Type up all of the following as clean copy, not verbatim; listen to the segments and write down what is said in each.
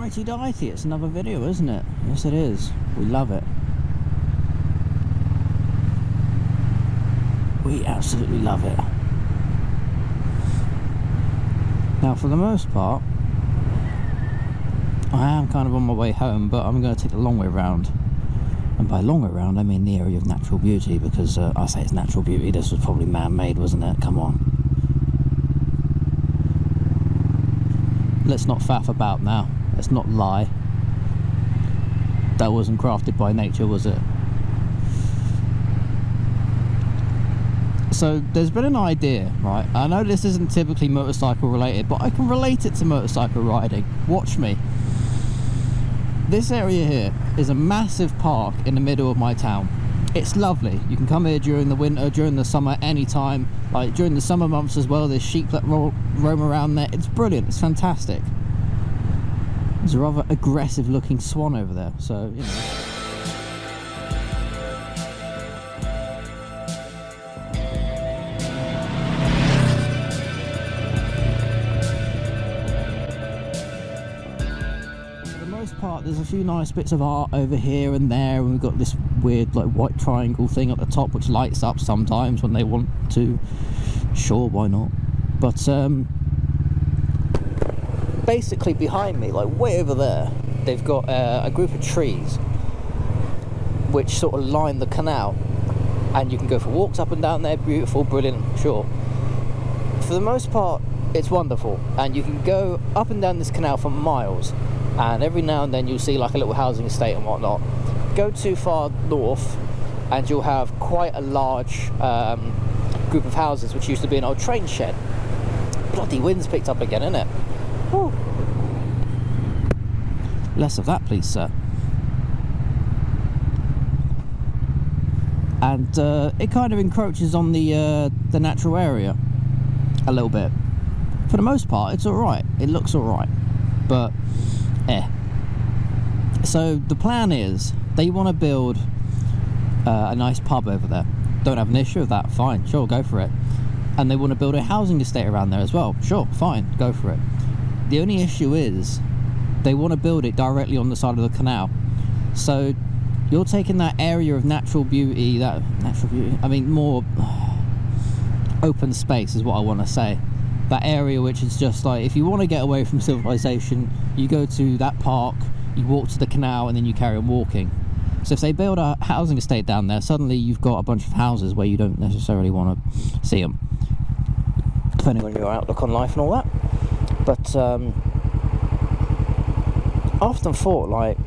Righty dighty, it's another video, isn't it? Yes it is. We love it. We absolutely love it. Now for the most part, I am kind of on my way home, but I'm going to take the long way round. And by long way round, I mean the area of natural beauty, because I say it's natural beauty, this was probably man-made, wasn't it? Come on. Let's not faff about now. Let's not lie. That wasn't crafted by nature, was it? So there's been an idea, right? I know this isn't typically motorcycle related, but I can relate it to motorcycle riding. Watch me. This area here is a massive park in the middle of my town. It's lovely. You can come here during the winter, during the summer, anytime. Like during the summer months as well, there's sheep that roam around there. It's brilliant, it's fantastic. There's a rather aggressive looking swan over there, so you know. For the most part, there's a few nice bits of art over here and there, and we've got this weird like white triangle thing at the top which lights up sometimes when they want to. Sure, why not? But basically behind me, like way over there, they've got a group of trees which sort of line the canal, and you can go for walks up and down there. Beautiful, brilliant, sure. For the most part, it's wonderful, and you can go up and down this canal for miles, and every now and then you'll see like a little housing estate and whatnot. Go too far north and you'll have quite a large group of houses which used to be an old train shed. Bloody wind's picked up again, innit? Whew. Less of that, please, sir. And it kind of encroaches on the natural area a little bit. For the most part, it's alright. It looks alright, but So the plan is they want to build a nice pub over there. Don't have an issue with that. Fine, sure, go for it. And they want to build a housing estate around there as well. Sure, fine, go for it. The only issue is they want to build it directly on the side of the canal. So you're taking that area of natural beauty, I mean more open space is what I want to say. That area which is just like, if you want to get away from civilization, you go to that park, you walk to the canal, and then you carry on walking. So if they build a housing estate down there, suddenly you've got a bunch of houses where you don't necessarily want to see them, depending on your outlook on life and all that. But I often thought, like,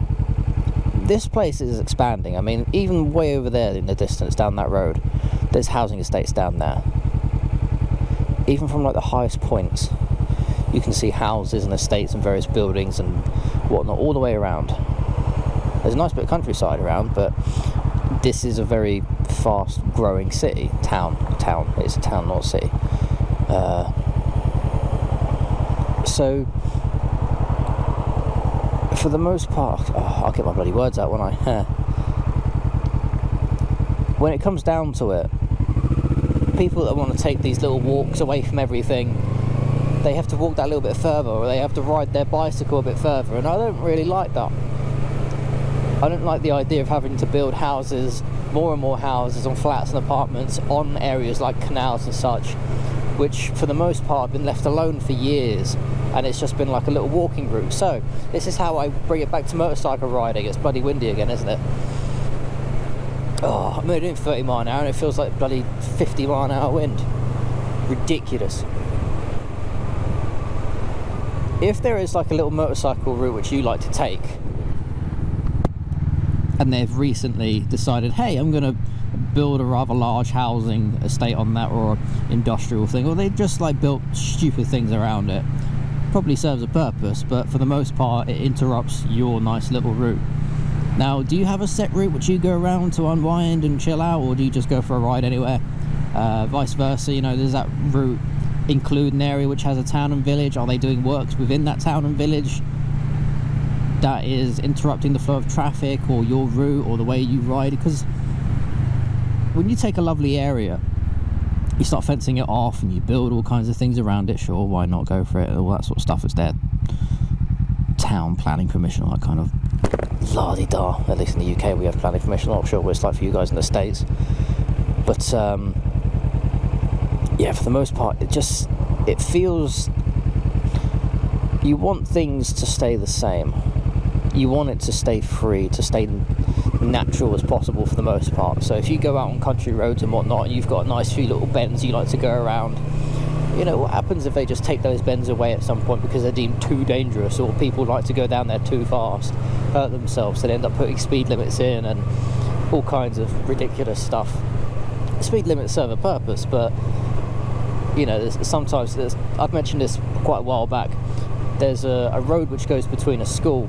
this place is expanding. I mean, even way over there in the distance down that road, there's housing estates down there. Even from like the highest points, you can see houses and estates and various buildings and whatnot all the way around. There's a nice bit of countryside around, but this is a very fast growing city, town. It's a town, not a city. So for the most part, I'll get my bloody words out when when it comes down to it, people that want to take these little walks away from everything, they have to walk that little bit further, or they have to ride their bicycle a bit further, and I don't really like that. I don't like the idea of having to build houses, more and more houses on flats and apartments on areas like canals and such, which for the most part have been left alone for years, and it's just been like a little walking route. So this is how I bring it back to motorcycle riding. It's bloody windy again, isn't it? Oh, I'm only doing 30 mile an hour and it feels like bloody 50 mile an hour wind. Ridiculous. If there is like a little motorcycle route which you like to take, and they've recently decided, hey, I'm going to build a rather large housing estate on that, or industrial thing, or they've just like built stupid things around it, probably serves a purpose, but for the most part it interrupts your nice little route. Now, do you have a set route which you go around to unwind and chill out, or do you just go for a ride anywhere? Vice versa, you know, does that route include an area which has a town and village? Are they doing works within that town and village that is interrupting the flow of traffic, or your route, or the way you ride? Because when you take a lovely area, you start fencing it off and you build all kinds of things around it. Sure, why not, go for it, all that sort of stuff is there. town planning permission, all that kind of la-di-da. At least in the UK we have planning permission. I'm not sure what it's like for you guys in the States, but yeah, for the most part it feels, you want things to stay the same. You want it to stay free, to stay natural as possible for the most part. So if you go out on country roads and whatnot, and you've got a nice few little bends you like to go around, you know, what happens if they just take those bends away at some point because they're deemed too dangerous, or people like to go down there too fast, hurt themselves, so they end up putting speed limits in and all kinds of ridiculous stuff. Speed limits serve a purpose, but you know, sometimes I've mentioned this quite a while back, there's a road which goes between a school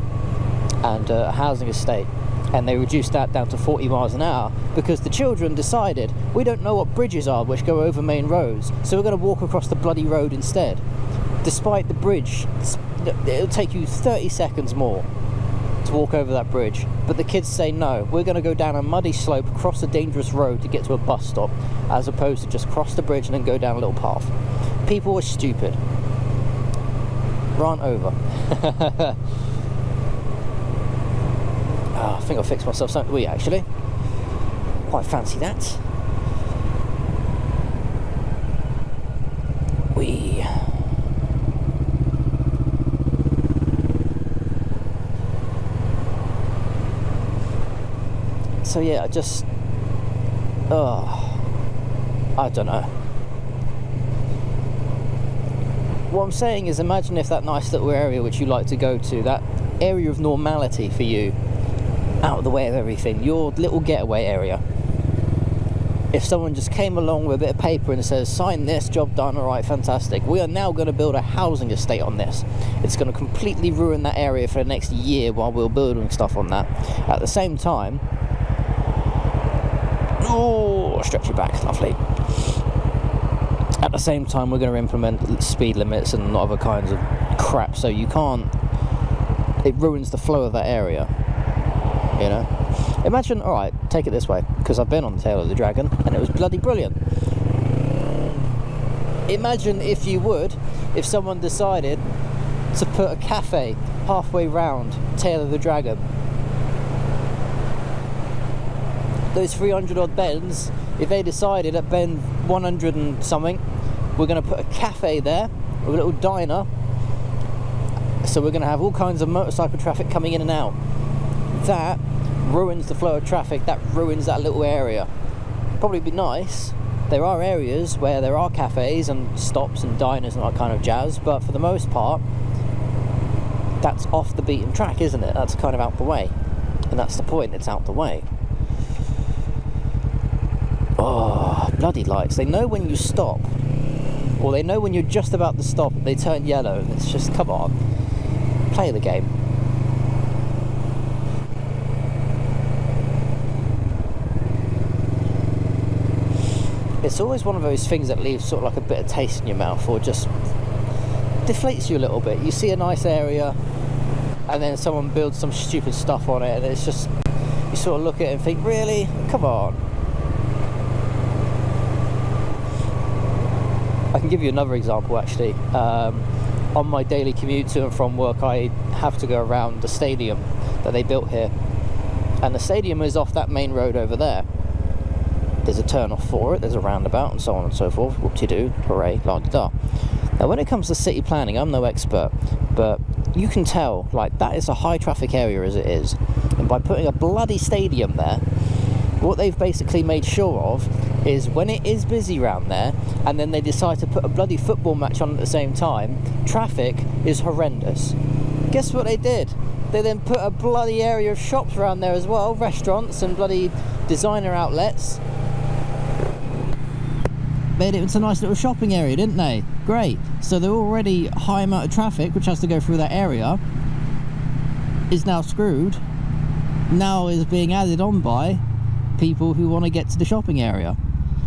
and a housing estate, and they reduced that down to 40 miles an hour because the children decided, we don't know what bridges are which go over main roads, so we're going to walk across the bloody road instead. Despite the bridge, it'll take you 30 seconds more to walk over that bridge, but the kids say no, we're going to go down a muddy slope, across a dangerous road to get to a bus stop, as opposed to just cross the bridge and then go down a little path. People are stupid. Rant over. Oh, I think I'll fix myself something to eat, actually. Quite fancy that. Wee. So yeah, I don't know. What I'm saying is, imagine if that nice little area which you like to go to, that area of normality for you, out of the way of everything, your little getaway area, if someone just came along with a bit of paper and says, sign this, job done, alright, fantastic, we are now going to build a housing estate on this, it's going to completely ruin that area for the next year while we're building stuff on that. At the same time, oh, stretch your back, lovely. At the same time, we're going to implement speed limits and other kinds of crap, so you can't, it ruins the flow of that area, you know. Imagine, alright, take it this way, because I've been on the tail of the dragon and it was bloody brilliant. Imagine, if you would, if someone decided to put a cafe halfway round tail of the dragon. Those 300 odd bends, if they decided at bend 100 and something, we're going to put a cafe there, a little diner, so we're going to have all kinds of motorcycle traffic coming in and out. That ruins the flow of traffic, that ruins that little area. Probably be nice, there are areas where there are cafes and stops and diners and all that kind of jazz, but for the most part, that's off the beaten track, isn't it? That's kind of out the way, and that's the point, it's out the way. Oh, bloody lights. They know when you stop, or they know when you're just about to stop, they turn yellow, and it's just, come on, play the game. It's always one of those things that leaves sort of like a bit of taste in your mouth, or just deflates you a little bit. You see a nice area, and then someone builds some stupid stuff on it, and it's just, you sort of look at it and think, really? Come on. I can give you another example, actually. On my daily commute to and from work, I have to go around the stadium that they built here, and the stadium is off that main road over there. There's a turn off for it, there's a roundabout, and so on and so forth. Whoop-de-doo, hooray, la-di-da. Now, when it comes to city planning, I'm no expert, but you can tell, like, that is a high traffic area as it is, and by putting a bloody stadium there, what they've basically made sure of is when it is busy around there, and then they decide to put a bloody football match on at the same time, traffic is horrendous. Guess what they did? They then put a bloody area of shops around there as well, restaurants and bloody designer outlets. Made it into a nice little shopping area, didn't they? Great. So the already high amount of traffic, which has to go through that area, is now screwed. Now is being added on by people who want to get to the shopping area.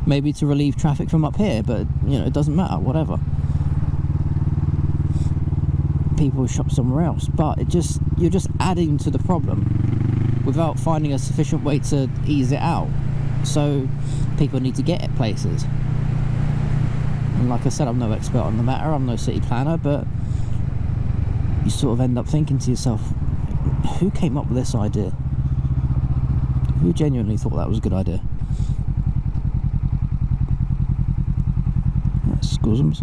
Maybe to relieve traffic from up here, but, you know, it doesn't matter, whatever. People will shop somewhere else, but you're just adding to the problem without finding a sufficient way to ease it out. So people need to get at places. And like I said, I'm no expert on the matter, I'm no city planner, but you sort of end up thinking to yourself, who came up with this idea? Who genuinely thought that was a good idea? That's Squisms.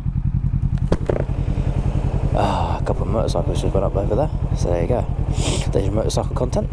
A couple of motorcycles just went up over there, so there you go. There's your motorcycle content.